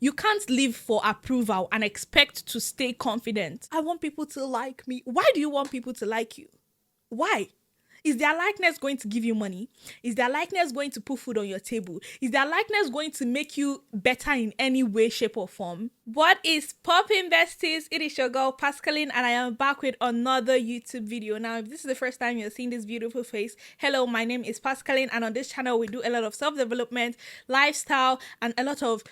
You can't live for approval and expect to stay confident. I want people to like me. Why do you want people to like you? Why? Is their likeness going to give you money? Is their likeness going to put food on your table? Is their likeness going to make you better in any way, shape, or form? What is poppin', besties? It is your girl Pascaline, and I am back with another YouTube video. Now, if this is the first time you're seeing this beautiful face, hello, my name is Pascaline, and on this channel we do a lot of self-development, lifestyle, and a lot of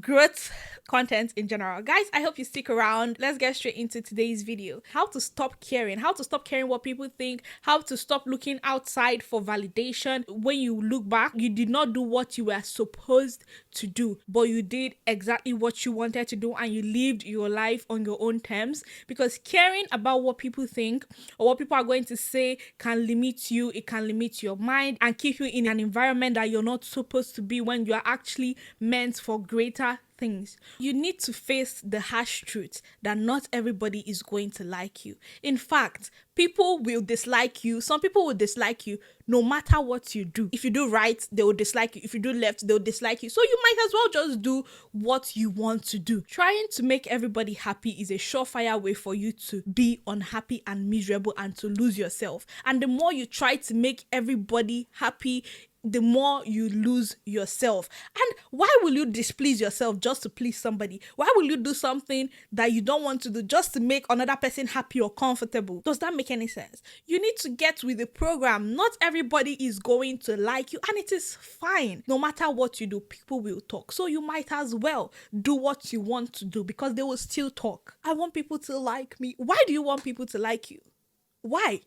growth content in general. Guys, I hope you stick around. Let's get straight into today's video. How to stop caring what people think, how to stop looking outside for validation. When you look back, you did not do what you were supposed to do, but you did exactly what you wanted to do, and you lived your life on your own terms, because caring about what people think or what people are going to say can limit you. It can limit your mind and keep you in an environment that you're not supposed to be when you are actually meant for greater things. You need to face the harsh truth that not everybody is going to like you. In fact, people will dislike you. Some people will dislike you no matter what you do. If you do right, they will dislike you. If you do left, they'll dislike you. So you might as well just do what you want to do. Trying to make everybody happy is a surefire way for you to be unhappy and miserable and to lose yourself. And the more you try to make everybody happy, the more you lose yourself. And why will you displease yourself just to please somebody? Why will you do something that you don't want to do just to make another person happy or comfortable? Does that make any sense? You need to get with the program. Not everybody is going to like you, and it is fine. No matter what you do, people will talk. So you might as well do what you want to do, because they will still talk. I want people to like me. Why do you want people to like you? Why?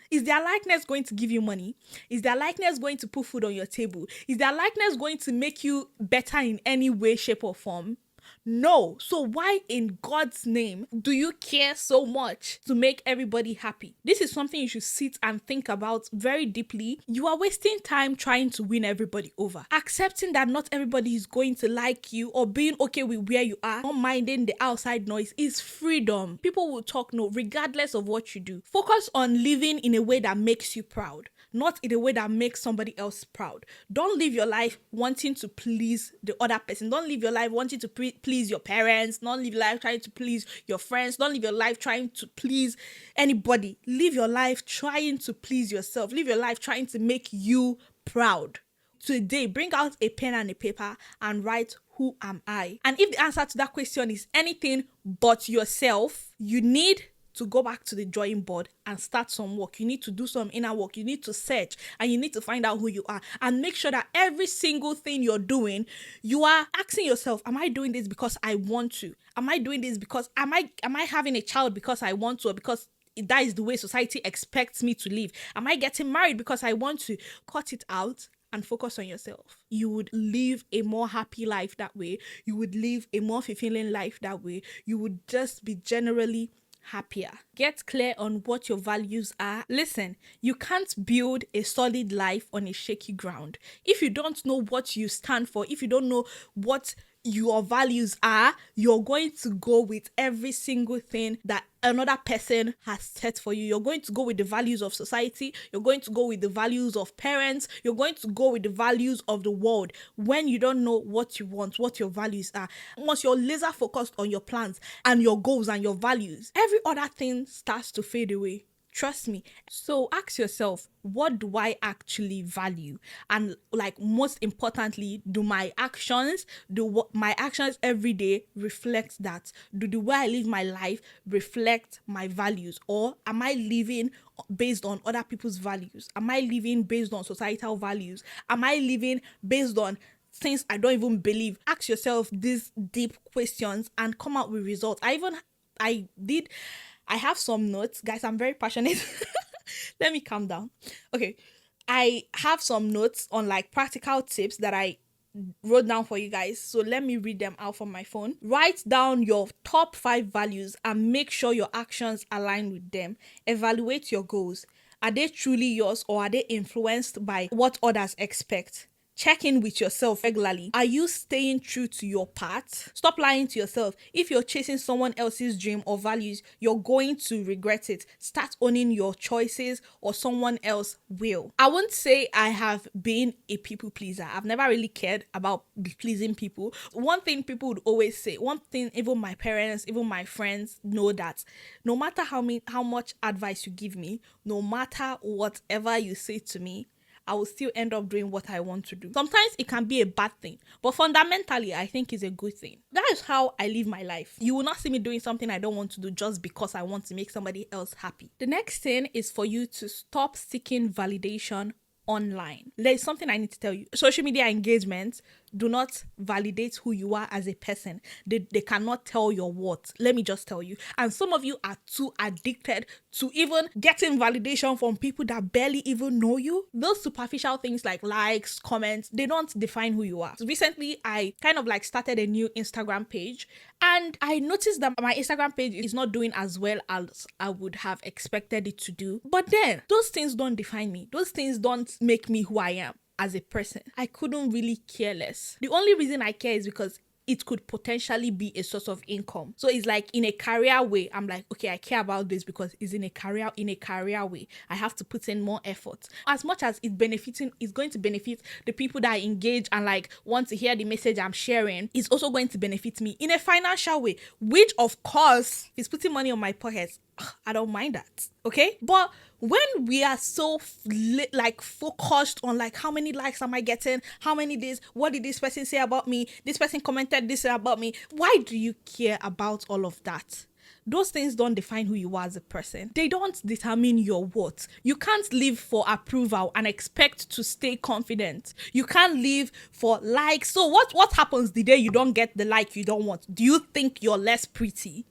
Is their likeness going to give you money? Is their likeness going to put food on your table? Is their likeness going to make you better in any way, shape, or form? No. So why in God's name do you care so much to make everybody happy? This is something you should sit and think about very deeply. You are wasting time trying to win everybody over. Accepting that not everybody is going to like you, or being okay with where you are, not minding the outside noise, is freedom. People will talk no, regardless of what you do. Focus on living in a way that makes you proud, not in a way that makes somebody else proud. Don't live your life wanting to please the other person. Don't live your life wanting to please your parents. Don't live your life trying to please your friends. Don't live your life trying to please anybody. Live your life trying to please yourself. Live your life trying to make you proud. Today, bring out a pen and a paper and write, who am I? And if the answer to that question is anything but yourself, you need to go back to the drawing board and start some work. You need to do some inner work. You need to search, and you need to find out who you are, and make sure that every single thing you're doing, you are asking yourself, am I doing this because I want to? Am I doing this because am I having a child because I want to, or because that is the way society expects me to live? Am I getting married because I want to? Cut it out and focus on yourself. You would live a more happy life that way. You would live a more fulfilling life that way. You would just be generally happier. Get clear on what your values are. Listen, you can't build a solid life on a shaky ground. If you don't know what you stand for, if you don't know what your values are, you're going to go with every single thing that another person has set for you. You're going to go with the values of society. You're going to go with the values of parents. You're going to go with the values of the world, when you don't know what you want, what your values are. Once you're laser focused on your plans and your goals and your values, every other thing starts to fade away. Trust me. So ask yourself, what do I actually value? And like, most importantly, do my actions every day reflect that? Do the way I live my life reflect my values? Or am I living based on other people's values? Am I living based on societal values? Am I living based on things I don't even believe? Ask yourself these deep questions and come out with results. I have some notes, guys. I'm very passionate. Let me calm down. Okay. I have some notes on like practical tips that I wrote down for you guys. So let me read them out from my phone. Write down your top 5 values and make sure your actions align with them. Evaluate your goals. Are they truly yours, or are they influenced by what others expect? Check in with yourself regularly. Are you staying true to your path? Stop lying to yourself. If you're chasing someone else's dream or values, you're going to regret it. Start owning your choices or someone else will. I won't say I have been a people pleaser. I've never really cared about pleasing people. One thing people would always say, one thing even my parents, even my friends know, that no matter how much advice you give me, no matter whatever you say to me, I will still end up doing what I want to do. Sometimes it can be a bad thing, but fundamentally, I think it's a good thing. That is how I live my life. You will not see me doing something I don't want to do just because I want to make somebody else happy. The next thing is for you to stop seeking validation online. There's something I need to tell you. Social media engagement do not validate who you are as a person. They cannot tell your worth. Let me just tell you. And some of you are too addicted to even getting validation from people that barely even know you. Those superficial things like likes, comments, they don't define who you are. So recently, I kind of like started a new Instagram page, and I noticed that my Instagram page is not doing as well as I would have expected it to do. But then, those things don't define me. Those things don't make me who I am as a person. I couldn't really care less. The only reason I care is because it could potentially be a source of income. So it's like in a career way, I'm like, okay, I care about this because it's in a career way. I have to put in more effort. As much as it's going to benefit the people that I engage and like want to hear the message I'm sharing, it's also going to benefit me in a financial way, which of course is putting money on my pockets. I don't mind that. Okay. But when we are so focused on like how many likes am I getting, how many days, what did this person say about me, this person commented this about me, why do you care about all of that? Those things don't define who you are as a person. They don't determine your worth. You can't live for approval and expect to stay confident. You can't live for likes. So what happens the day you don't get the like you don't want? Do you think you're less pretty?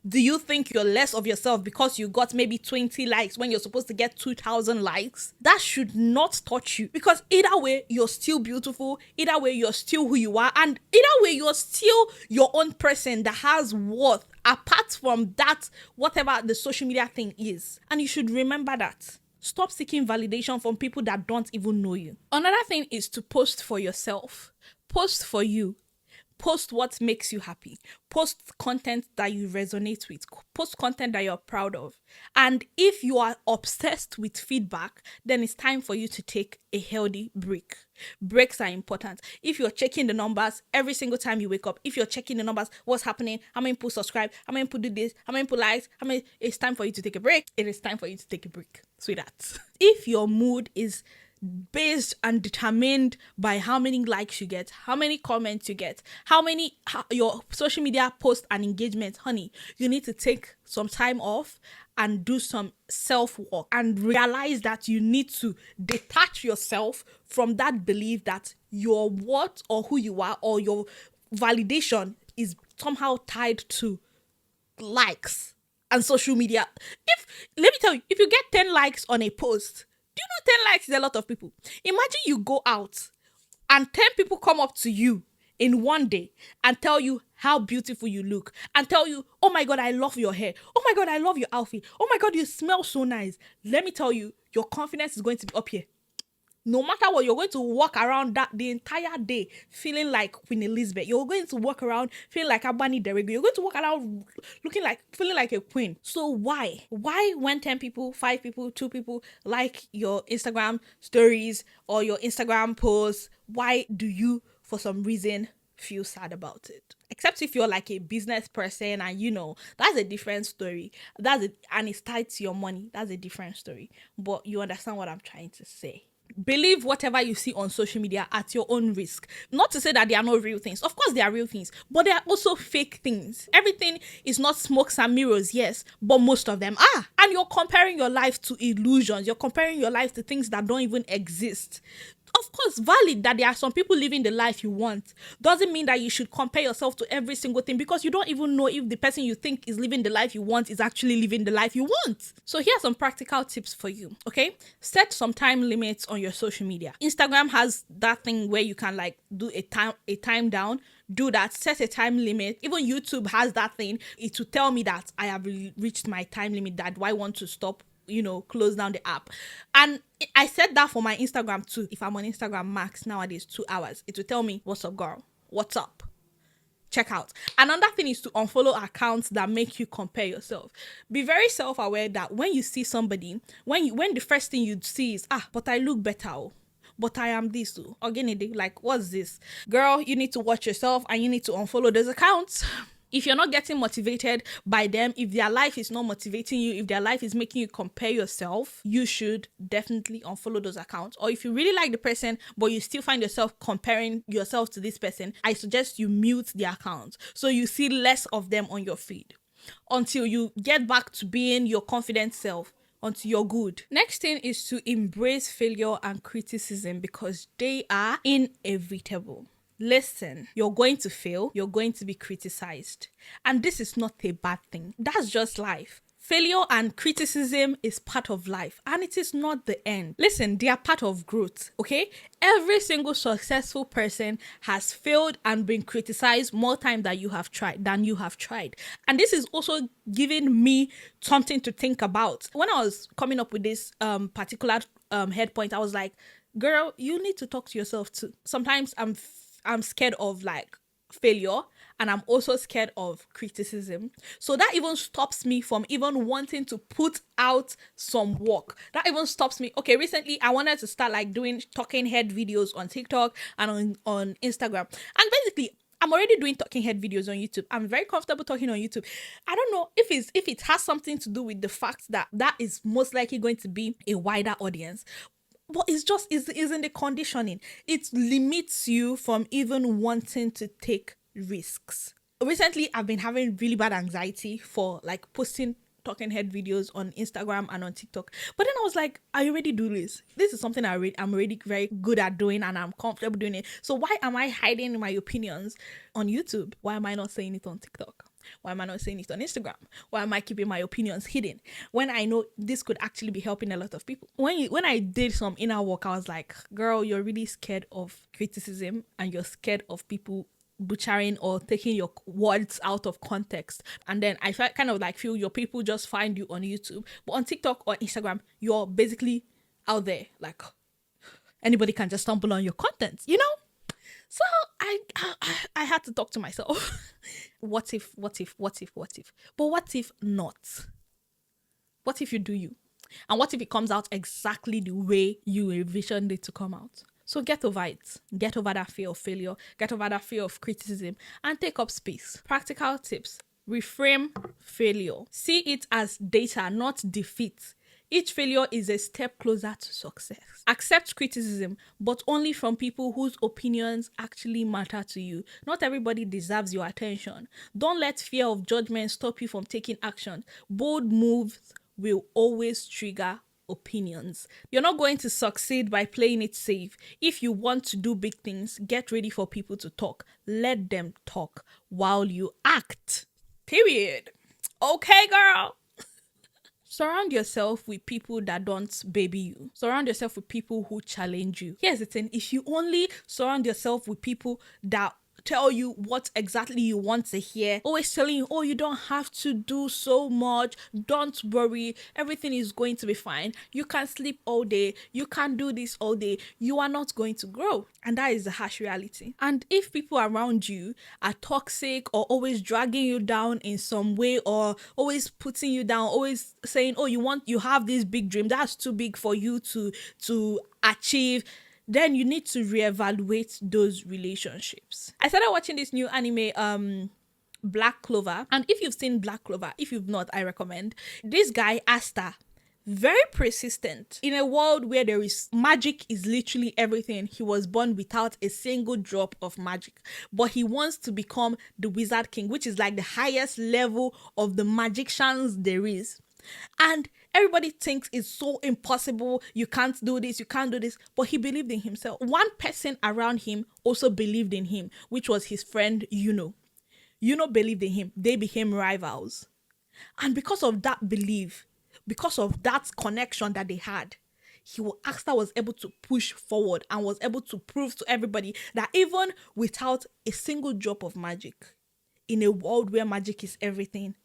Do you think you're less of yourself because you got maybe 20 likes when you're supposed to get 2,000 likes? That should not touch you, because either way, you're still beautiful. Either way, you're still who you are. And either way, you're still your own person that has worth apart from that, whatever the social media thing is. And you should remember that. Stop seeking validation from people that don't even know you. Another thing is to post for yourself. Post for you. Post what makes you happy. Post content that you resonate with. Post content that you're proud of. And if you are obsessed with feedback, then it's time for you to take a healthy break. Breaks are important. If you're checking the numbers every single time you wake up, if you're checking the numbers, what's happening, how many people subscribe, how many people do this, how many people likes, it's time for you to take a break. It is time for you to take a break, sweetheart. If your mood is based and determined by how many likes you get, how many comments you get, your social media posts and engagement, honey, you need to take some time off and do some self-work and realize that you need to detach yourself from that belief that your what or who you are or your validation is somehow tied to likes and social media. Let me tell you, if you get 10 likes on a post, do you know 10 likes is a lot of people? Imagine you go out and 10 people come up to you in one day and tell you how beautiful you look and tell you, oh my God, I love your hair. Oh my God, I love your outfit. Oh my God, you smell so nice. Let me tell you, your confidence is going to be up here. No matter what, you're going to walk around that the entire day feeling like Queen Elizabeth. You're going to walk around feeling like Abani Derrigo. You're going to walk around feeling like a queen. So why? Why when 10 people, 5 people, 2 people like your Instagram stories or your Instagram posts, why do you, for some reason, feel sad about it? Except if you're like a business person and that's a different story. And it's tied to your money. That's a different story. But you understand what I'm trying to say. Believe whatever you see on social media at your own risk. Not to say that they are not real things. Of course, they are real things, but they are also fake things. Everything is not smokes and mirrors, yes, but most of them are. And you're comparing your life to illusions. You're comparing your life to things that don't even exist. Of course, valid that there are some people living the life you want. Doesn't mean that you should compare yourself to every single thing, because you don't even know if the person you think is living the life you want is actually living the life you want. So here are some practical tips for you, okay? Set some time limits on your social media. Instagram has that thing where you can like do a time down. Do that, set a time limit. Even YouTube has that thing. It will tell me that I have reached my time limit, that do I want to stop close down the app. And I said that for my Instagram too. If I'm on Instagram max nowadays 2 hours, it will tell me, what's up, girl? What's up? Check out. Another thing is to unfollow accounts that make you compare yourself. Be very self-aware that when you see somebody, when the first thing you see is, but I look better, but I am this, again, like, what's this? Girl, you need to watch yourself and you need to unfollow those accounts. If you're not getting motivated by them, if their life is not motivating you, if their life is making you compare yourself, you should definitely unfollow those accounts. Or if you really like the person, but you still find yourself comparing yourself to this person, I suggest you mute the account so you see less of them on your feed until you get back to being your confident self, until you're good. Next thing is to embrace failure and criticism because they are inevitable. Listen, you're going to fail, you're going to be criticized. And this is not a bad thing. That's just life. Failure and criticism is part of life and it is not the end. Listen, they are part of growth, okay? Every single successful person has failed and been criticized more time than you have tried. And this is also giving me something to think about. When I was coming up with this particular head point, I was like, girl, you need to talk to yourself too. Sometimes I'm scared of like failure and I'm also scared of criticism. So that even stops me from even wanting to put out some work. That even stops me. Okay, recently I wanted to start like doing talking head videos on TikTok and on Instagram. And basically, I'm already doing talking head videos on YouTube. I'm very comfortable talking on YouTube. I don't know if it has something to do with the fact that is most likely going to be a wider audience. But it's in the conditioning. It limits you from even wanting to take risks. Recently, I've been having really bad anxiety for like posting talking head videos on Instagram and on TikTok. But then I was like, I already do this. This is something I'm already very good at doing and I'm comfortable doing it. So why am I hiding my opinions on YouTube? Why am I not saying it on TikTok? Why am I not saying it on Instagram? Why am I keeping my opinions hidden when I know this could actually be helping a lot of people? When I did some inner work, I was like, girl, you're really scared of criticism and you're scared of people butchering or taking your words out of context. And then I felt kind of like feel your people just find you on YouTube, but on TikTok or Instagram, you're basically out there. Like anybody can just stumble on your content, you know? So I had to talk to myself. What if? But what if not? What if you do you? And what if it comes out exactly the way you envisioned it to come out? So get over it. Get over that fear of failure. Get over that fear of criticism and take up space. Practical tips. Reframe failure. See it as data, not defeat. Each failure is a step closer to success. Accept criticism, but only from people whose opinions actually matter to you. Not everybody deserves your attention. Don't let fear of judgment stop you from taking action. Bold moves will always trigger opinions. You're not going to succeed by playing it safe. If you want to do big things, get ready for people to talk. Let them talk while you act. Period. Okay, girl. Surround yourself with people that don't baby you. Surround yourself with people who challenge you. Here's the thing. If you only surround yourself with people that tell you what exactly you want to hear, always telling you, oh, you don't have to do so much, don't worry, everything is going to be fine, you can sleep all day, you can do this all day, you are not going to grow. And that is the harsh reality. And if people around you are toxic or always dragging you down in some way or always putting you down, always saying, oh, you have this big dream that's too big for you to achieve, then you need to reevaluate those relationships. I started watching this new anime, Black Clover. And if you've seen Black Clover, if you've not, I recommend. This guy, Asta, very persistent. In a world where magic is literally everything, he was born without a single drop of magic. But he wants to become the Wizard King, which is like the highest level of the magicians there is. And everybody thinks it's so impossible. You can't do this. But he believed in himself. One person around him also believed in him, which was his friend, Yuno. Yuno believed in him. They became rivals. And because of that belief, because of that connection that they had, Asta was able to push forward and was able to prove to everybody that even without a single drop of magic, in a world where magic is everything,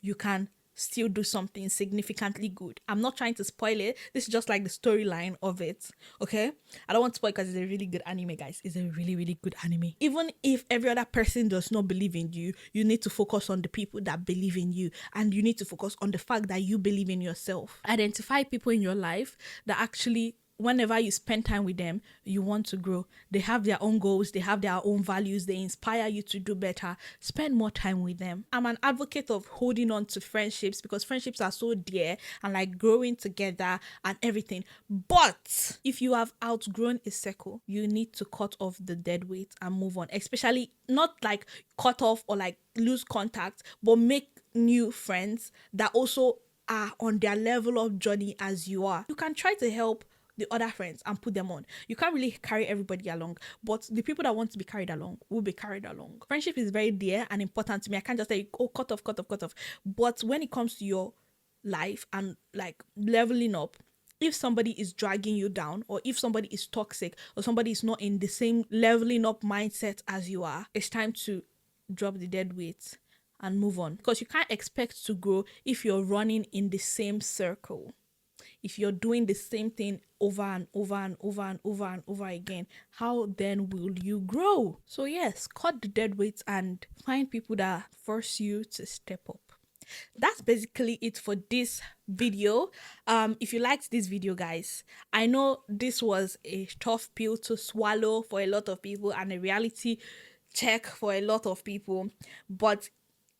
you can still do something significantly good. I'm not trying to spoil it. This is just like the storyline of it. Okay? I don't want to spoil because it's a really good anime, guys. It's a really, really good anime. Even if every other person does not believe in you, you need to focus on the people that believe in you. And you need to focus on the fact that you believe in yourself. Identify people in your life that actually, whenever you spend time with them, you want to grow. They have their own goals, they have their own values, they inspire you to do better. Spend more time with them. I'm an advocate of holding on to friendships because friendships are so dear and like growing together and everything. But if you have outgrown a circle, you need to cut off the dead weight and move on. Especially not like cut off or like lose contact, but make new friends that also are on their level of journey as you are. You can try to help the other friends and put them on. You can't really carry everybody along, but the people that want to be carried along will be carried along. Friendship is very dear and important to me. I can't just say, oh, cut off. But when it comes to your life and like leveling up, if somebody is dragging you down, or if somebody is toxic, or somebody is not in the same leveling up mindset as you are, it's time to drop the dead weight and move on, because you can't expect to grow if you're running in the same circle. If you're doing the same thing over and over again, how then will you grow? So yes, cut the dead weight and find people that force you to step up. That's basically it for this video. If you liked this video, guys, I know this was a tough pill to swallow for a lot of people and a reality check for a lot of people, but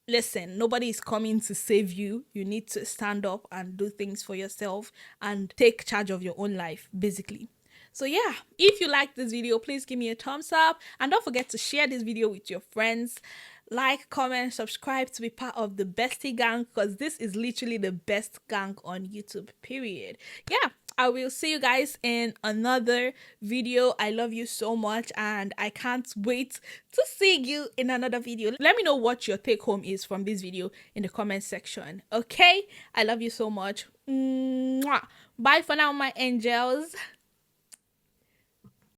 listen, nobody is coming to save you. You need to stand up and do things for yourself and take charge of your own life, basically. So yeah, if you like this video, please give me a thumbs up and don't forget to share this video with your friends. Like, comment, subscribe to be part of the bestie gang, because this is literally the best gang on YouTube, period. Yeah, I will see you guys in another video. I love you so much and I can't wait to see you in another video. Let me know what your take home is from this video in the comment section. Okay, I love you so much. Mwah. Bye for now, my angels.